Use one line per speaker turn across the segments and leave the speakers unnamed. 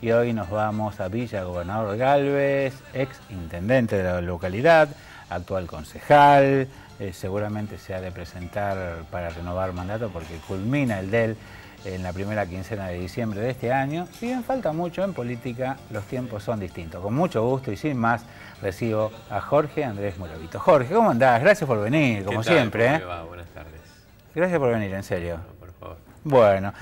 y hoy nos vamos a Villa Gobernador Galvez, ex intendente de la localidad, actual concejal, seguramente se ha de presentar para renovar mandato porque culmina el de él en la primera quincena de diciembre de este año. Si bien falta mucho en política, los tiempos son distintos. Con mucho gusto y sin más, recibo a Jorge Andrés Moravito. Jorge, ¿cómo andás? Gracias por venir, como siempre.
¿Cómo me va? Buenas tardes.
Gracias por venir, en serio.
No, por favor.
Bueno,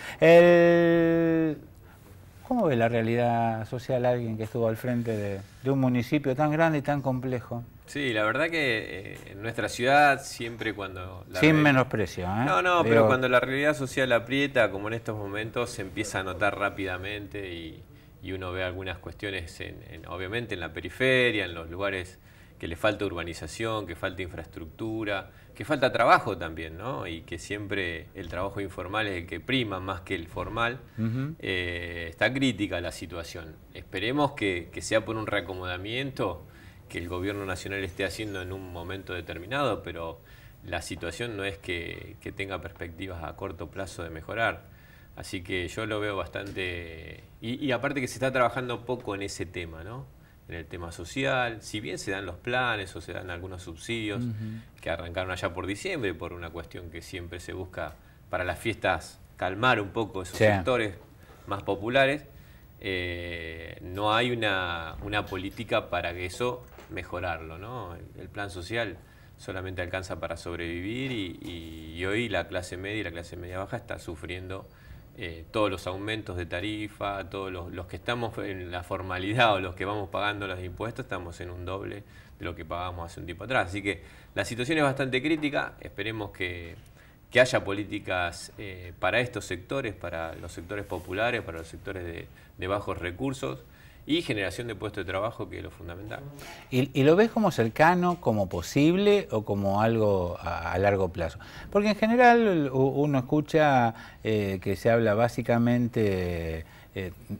¿cómo ve la realidad social alguien que estuvo al frente de un municipio tan grande y tan complejo?
Sí, la verdad que en nuestra ciudad siempre cuando...
Sin menosprecio, ¿eh?
No, pero cuando la realidad social aprieta, como en estos momentos, se empieza a notar rápidamente y uno ve algunas cuestiones, obviamente en la periferia, en los lugares que le falta urbanización, que falta infraestructura, que falta trabajo también, ¿no? Y que siempre el trabajo informal es el que prima más que el formal. Está crítica la situación. Esperemos que sea por un reacomodamiento que el gobierno nacional esté haciendo en un momento determinado, pero la situación no es que tenga perspectivas a corto plazo de mejorar. Así que yo lo veo bastante... Y aparte que se está trabajando poco en ese tema, ¿no? En el tema social, si bien se dan los planes o se dan algunos subsidios que arrancaron allá por diciembre por una cuestión que siempre se busca para las fiestas calmar un poco esos sectores más populares, no hay una política para que eso mejorarlo, ¿no? El plan social solamente alcanza para sobrevivir y hoy la clase media y la clase media baja está sufriendo todos los aumentos de tarifa, todos los que estamos en la formalidad o los que vamos pagando los impuestos, estamos en un doble de lo que pagábamos hace un tiempo atrás. Así que la situación es bastante crítica, esperemos que haya políticas para estos sectores, para los sectores populares, para los sectores de bajos recursos y generación de puestos de trabajo, que es lo fundamental.
¿Y lo ves como cercano, como posible o como algo a largo plazo? Porque en general uno escucha que se habla básicamente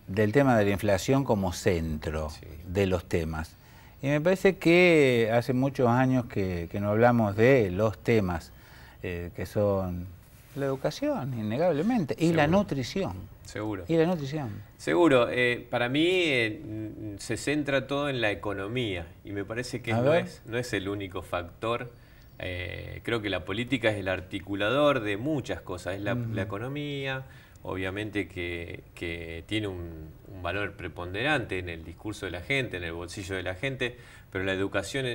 del tema de la inflación como centro de los temas. Y me parece que hace muchos años que no hablamos de los temas que son la educación, innegablemente, y la nutrición.
Seguro.
Y la nutrición.
Seguro. Para mí se centra todo en la economía y me parece que no es el único factor. Creo que la política es el articulador de muchas cosas. Es la economía, obviamente que tiene un valor preponderante en el discurso de la gente, en el bolsillo de la gente, pero la educación,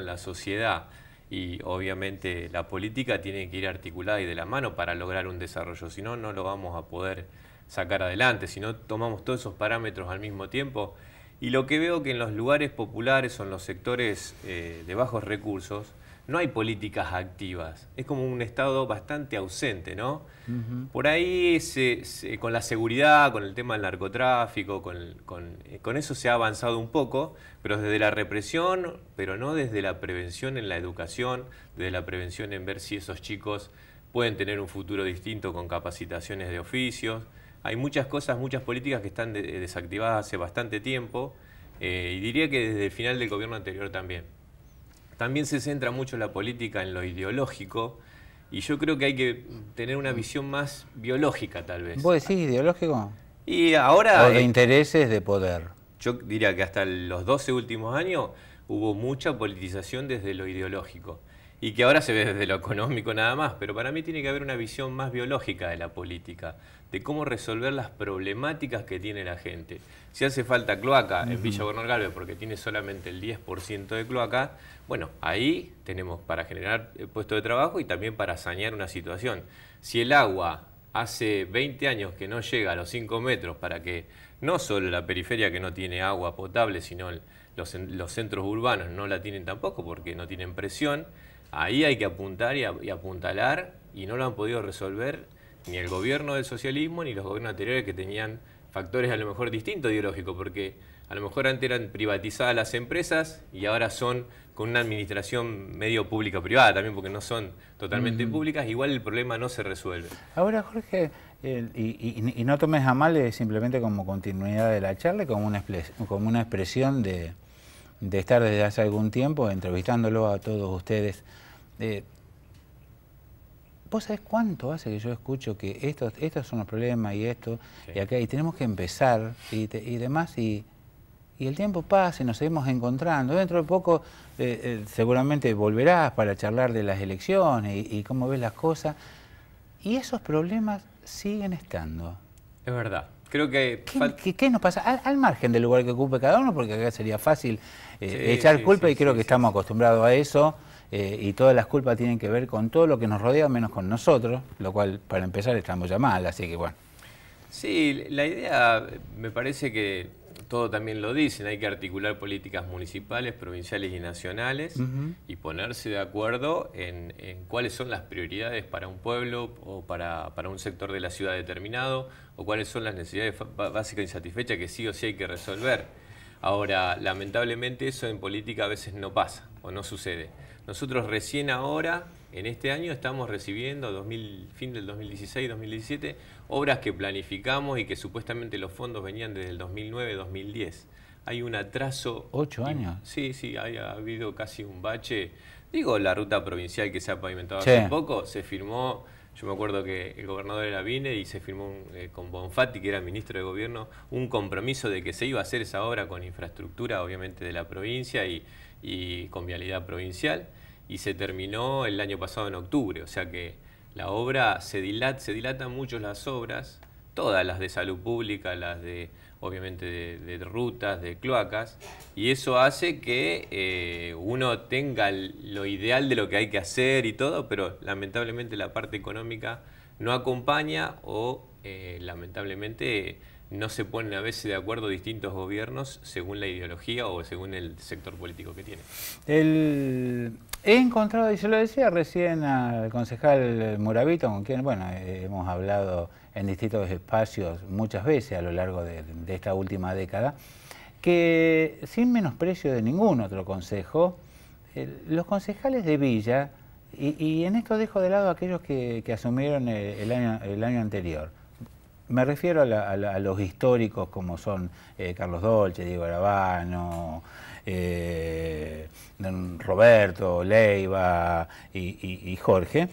la sociedad y obviamente la política tiene que ir articulada y de la mano para lograr un desarrollo. Si no, no lo vamos a poder sacar adelante, si no tomamos todos esos parámetros al mismo tiempo. Y lo que veo que en los lugares populares o en los sectores de bajos recursos no hay políticas activas, es como un Estado bastante ausente, ¿no? Por ahí con la seguridad, con el tema del narcotráfico, con eso se ha avanzado un poco, pero desde la represión, pero no desde la prevención en la educación, desde la prevención en ver si esos chicos pueden tener un futuro distinto con capacitaciones de oficios. Hay muchas cosas, muchas políticas que están desactivadas hace bastante tiempo y diría que desde el final del gobierno anterior también. También se centra mucho la política en lo ideológico y yo creo que hay que tener una visión más biológica tal vez.
¿Vos decís ideológico?
Y ahora...
¿O de intereses de poder?
Yo diría que hasta los 12 últimos años hubo mucha politización desde lo ideológico y que ahora se ve desde lo económico nada más, pero para mí tiene que haber una visión más biológica de la política, de cómo resolver las problemáticas que tiene la gente. Si hace falta cloaca en Villa Gobernador Galvez porque tiene solamente el 10% de cloaca, bueno, ahí tenemos para generar puestos de trabajo y también para sanear una situación. Si el agua hace 20 años que no llega a los 5 metros para que no solo la periferia que no tiene agua potable, sino los centros urbanos no la tienen tampoco porque no tienen presión, ahí hay que apuntar y apuntalar y no lo han podido resolver ni el gobierno del socialismo ni los gobiernos anteriores que tenían factores a lo mejor distintos ideológicos, porque a lo mejor antes eran privatizadas las empresas y ahora son con una administración medio pública-privada también, porque no son totalmente públicas, igual el problema no se resuelve.
Ahora, Jorge, y no tomes a mal simplemente como continuidad de la charla, como una expresión de estar desde hace algún tiempo entrevistándolo a todos ustedes. ¿Vos sabés cuánto hace que yo escucho que estos son los problemas y esto,
Sí.
y acá, y tenemos que empezar, y demás, y el tiempo pasa y nos seguimos encontrando? Dentro de poco seguramente volverás para charlar de las elecciones y cómo ves las cosas, y esos problemas siguen estando.
Es verdad. Creo que
¿Qué nos pasa? Al margen del lugar que ocupe cada uno, porque acá sería fácil echar culpa, y creo que estamos acostumbrados a eso, y todas las culpas tienen que ver con todo lo que nos rodea, menos con nosotros, lo cual, para empezar, estamos ya mal, así que bueno.
Sí, la idea, me parece que todo también lo dicen, hay que articular políticas municipales, provinciales y nacionales y ponerse de acuerdo en cuáles son las prioridades para un pueblo o para un sector de la ciudad determinado, o cuáles son las necesidades básicas insatisfechas que sí o sí hay que resolver. Ahora, lamentablemente eso en política a veces no pasa o no sucede. Nosotros recién ahora, en este año, estamos recibiendo, fin del 2016-2017, obras que planificamos y que supuestamente los fondos venían desde el 2009-2010. Hay un atraso.
8 años.
Sí, ha habido casi un bache. Digo, la ruta provincial que se ha pavimentado hace poco, se firmó. Yo me acuerdo que el gobernador era Vine y se firmó con Bonfatti, que era ministro de gobierno, un compromiso de que se iba a hacer esa obra con infraestructura, obviamente, de la provincia y con vialidad provincial, y se terminó el año pasado en octubre. O sea que la obra se dilatan mucho las obras, todas las de salud pública, las de, obviamente, de rutas, de cloacas, y eso hace que uno tenga lo ideal de lo que hay que hacer y todo, pero lamentablemente la parte económica no acompaña o lamentablemente no se ponen a veces de acuerdo distintos gobiernos según la ideología o según el sector político que tiene.
He encontrado, y se lo decía recién al concejal Moravito, con quien hemos hablado en distintos espacios muchas veces a lo largo de esta última década, que sin menosprecio de ningún otro consejo, los concejales de Villa, y en esto dejo de lado a aquellos que asumieron el año anterior, me refiero a los históricos como son Carlos Dolce, Diego Arabano, Roberto, Leiva y Jorge,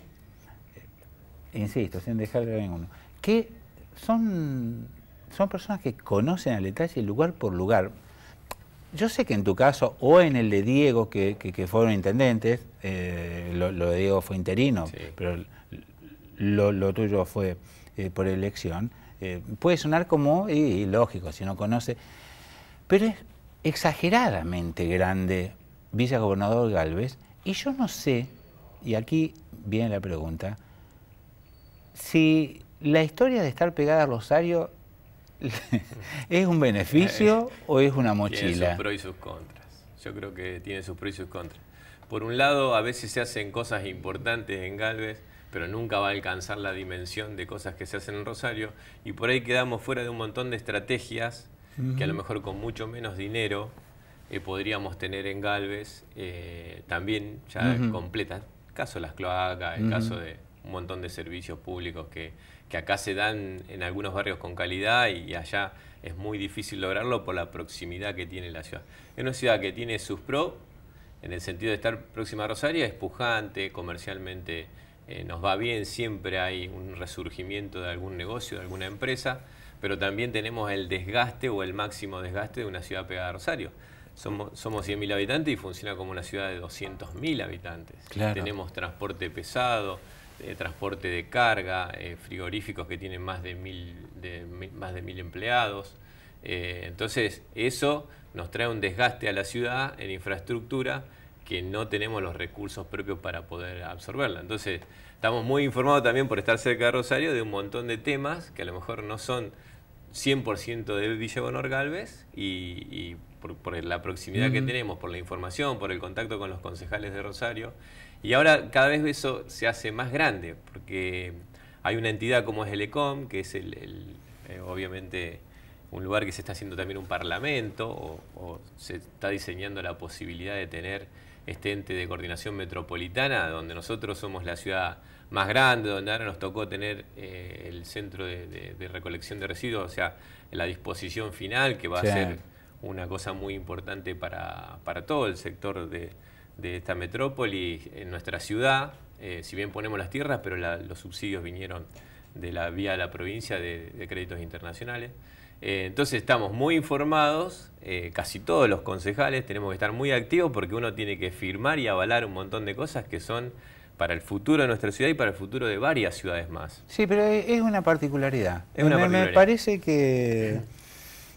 insisto, sin dejarle a ninguno, que son personas que conocen al detalle lugar por lugar. Yo sé que en tu caso, o en el de Diego, que fueron intendentes, lo de Diego fue interino, sí, pero lo tuyo fue por elección, puede sonar como ilógico si no conoce, pero es exageradamente grande Villa Gobernador Galvez, y yo no sé, y aquí viene la pregunta, si la historia de estar pegada a Rosario ¿es un beneficio o es una mochila?
Tiene sus pros y sus contras. Yo creo que tiene sus pros y sus contras. Por un lado, a veces se hacen cosas importantes en Galvez, pero nunca va a alcanzar la dimensión de cosas que se hacen en Rosario, y por ahí quedamos fuera de un montón de estrategias que a lo mejor con mucho menos dinero podríamos tener en Galvez, también ya completas. El caso de las cloacas, el caso de un montón de servicios públicos que acá se dan en algunos barrios con calidad y allá es muy difícil lograrlo por la proximidad que tiene la ciudad. Es una ciudad que tiene sus pros, en el sentido de estar próxima a Rosario, es pujante, comercialmente nos va bien, siempre hay un resurgimiento de algún negocio, de alguna empresa, pero también tenemos el desgaste o el máximo desgaste de una ciudad pegada a Rosario. Somos 100.000 habitantes y funciona como una ciudad de 200.000 habitantes. Claro. Tenemos transporte pesado, transporte de carga, frigoríficos que tienen más de 1.000 empleados. Entonces eso nos trae un desgaste a la ciudad en infraestructura que no tenemos los recursos propios para poder absorberla. Entonces estamos muy informados también por estar cerca de Rosario de un montón de temas que a lo mejor no son 100% de Villa Gobernador Galvez, y por la proximidad que tenemos, por la información, por el contacto con los concejales de Rosario. Y ahora cada vez eso se hace más grande, porque hay una entidad como es el ECOM, que es obviamente un lugar que se está haciendo también un parlamento, o se está diseñando la posibilidad de tener este ente de coordinación metropolitana, donde nosotros somos la ciudad más grande, donde ahora nos tocó tener el centro de recolección de residuos, o sea, la disposición final, que va a ser una cosa muy importante para todo el sector de esta metrópoli en nuestra ciudad, si bien ponemos las tierras, pero los subsidios vinieron de la vía de la provincia de créditos internacionales. Entonces estamos muy informados, casi todos los concejales tenemos que estar muy activos porque uno tiene que firmar y avalar un montón de cosas que son para el futuro de nuestra ciudad y para el futuro de varias ciudades más.
Sí, pero es una particularidad.
Me
parece que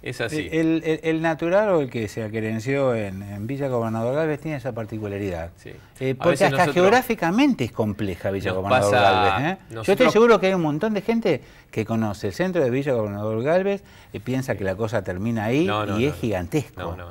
es así.
El natural o el que se querenció en Villa Gobernador Gálvez tiene esa particularidad. Sí. Porque hasta geográficamente es compleja Villa Gobernador Gálvez. Yo estoy seguro que hay un montón de gente que conoce el centro de Villa Gobernador Gálvez y piensa que la cosa termina ahí y es gigantesco.
No,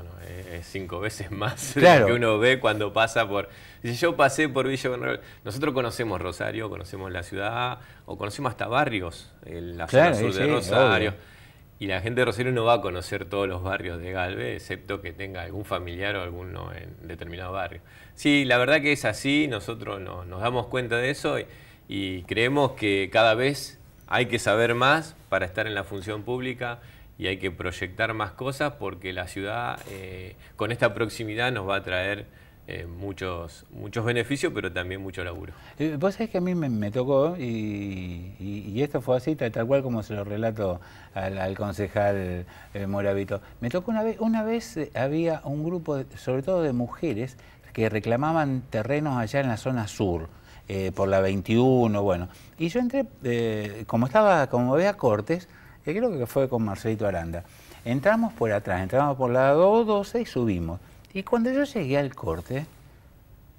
es 5 veces más
claro.
de lo que uno ve cuando pasa por... Si yo pasé por Villa Gobernador, nosotros conocemos Rosario, conocemos la ciudad, o conocemos hasta barrios, la zona sur de Rosario. Obvio. Y la gente de Rosario no va a conocer todos los barrios de Gálvez, excepto que tenga algún familiar o alguno en determinado barrio. Sí, la verdad que es así, nosotros nos damos cuenta de eso y creemos que cada vez hay que saber más para estar en la función pública y hay que proyectar más cosas porque la ciudad con esta proximidad nos va a traer muchos beneficios, pero también mucho laburo.
Vos sabés que a mí me tocó, y esto fue así, tal cual como se lo relato al concejal Moravito. Me tocó una vez había un grupo, sobre todo de mujeres, que reclamaban terrenos allá en la zona sur, por la 21, bueno. Y yo entré, como había cortes, creo que fue con Marcelito Aranda. Entramos por atrás, entramos por la 212 y subimos. Y cuando yo llegué al corte,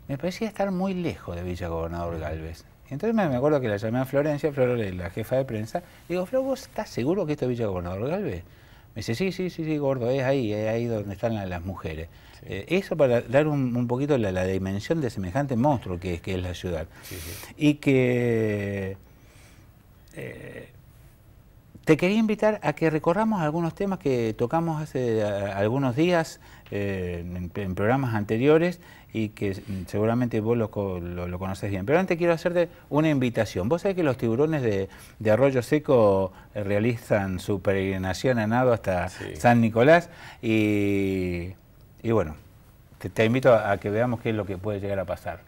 me parecía estar muy lejos de Villa Gobernador Gálvez. Entonces me acuerdo que la llamé a Florencia, la jefa de prensa, y digo, Flor, ¿vos estás seguro que esto es Villa Gobernador Gálvez? Me dice, sí, gordo, es ahí donde están las mujeres. Sí. Eso para dar un poquito la dimensión de semejante monstruo que es la ciudad. Sí. Y que... te quería invitar a que recorramos algunos temas que tocamos hace algunos días en programas anteriores y que seguramente vos lo conocés bien. Pero antes quiero hacerte una invitación. Vos sabés que los tiburones de Arroyo Seco realizan su peregrinación a nado hasta San Nicolás y bueno, te invito a que veamos qué es lo que puede llegar a pasar.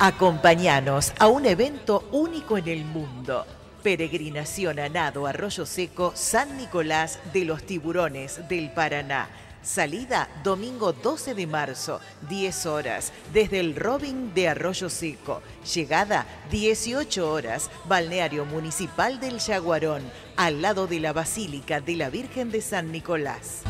Acompáñanos a un evento único en el mundo. Peregrinación a nado Arroyo Seco, San Nicolás de los Tiburones del Paraná. Salida domingo 12 de marzo, 10 horas, desde el Robin de Arroyo Seco. Llegada 18 horas, Balneario Municipal del Yaguarón, al lado de la Basílica de la Virgen de San Nicolás.